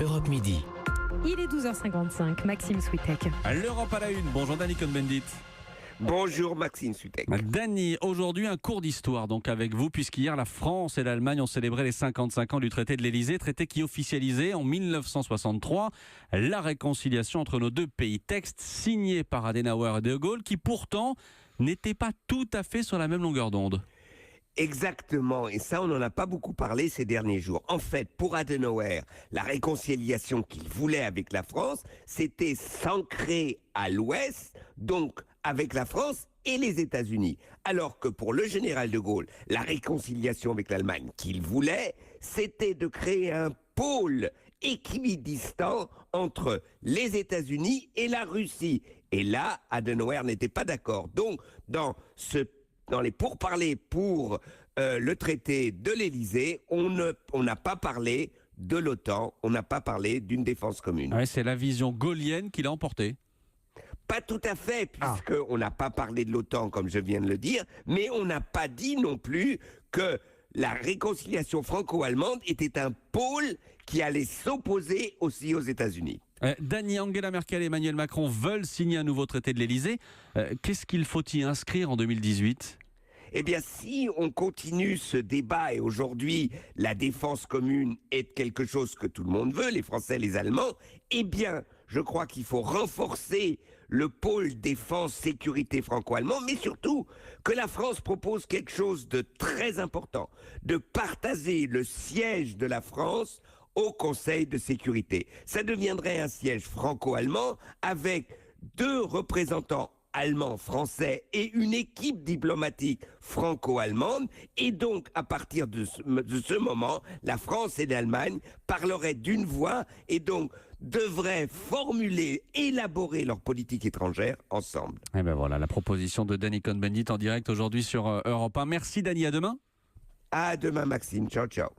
Europe Midi. Il est 12h55, Maxime Switek. L'Europe à la une. Bonjour Dany Cohn-Bendit. Bonjour Maxime Switek. Dany, aujourd'hui un cours d'histoire donc avec vous, puisqu'hier la France et l'Allemagne ont célébré les 55 ans du traité de l'Élysée, traité qui officialisait en 1963 la réconciliation entre nos deux pays. Texte signé par Adenauer et De Gaulle qui pourtant n'était pas tout à fait sur la même longueur d'onde. Exactement, et ça on n'en a pas beaucoup parlé ces derniers jours. En fait, pour Adenauer, la réconciliation qu'il voulait avec la France, c'était s'ancrer à l'ouest, donc avec la France et les États-Unis. Alors que pour le général de Gaulle, la réconciliation avec l'Allemagne qu'il voulait, c'était de créer un pôle équidistant entre les États-Unis et la Russie. Et là, Adenauer n'était pas d'accord. Donc, dans les pourparlers pour le traité de l'Élysée, on n'a pas parlé de l'OTAN, on n'a pas parlé d'une défense commune. Ouais, c'est la vision gaullienne qui l'a emporté. Pas tout à fait, puisqu'on n'a pas parlé de l'OTAN, comme je viens de le dire, mais on n'a pas dit non plus que la réconciliation franco-allemande était un pôle qui allait s'opposer aussi aux États-Unis. Dany, Angela Merkel et Emmanuel Macron veulent signer un nouveau traité de l'Élysée. Qu'est-ce qu'il faut y inscrire en 2018 ? Eh bien, si on continue ce débat, et aujourd'hui, la défense commune est quelque chose que tout le monde veut, les Français, les Allemands, eh bien, je crois qu'il faut renforcer le pôle défense-sécurité franco-allemand, mais surtout que la France propose quelque chose de très important, de partager le siège de la France au Conseil de sécurité. Ça deviendrait un siège franco-allemand avec 2 représentants allemands, français et une équipe diplomatique franco-allemande. Et donc, à partir de ce moment, la France et l'Allemagne parleraient d'une voix et donc devraient élaborer leur politique étrangère ensemble. Et ben voilà, la proposition de Dany Cohn-Bendit en direct aujourd'hui sur Europe 1. Merci Dany, à demain. À demain Maxime, ciao ciao.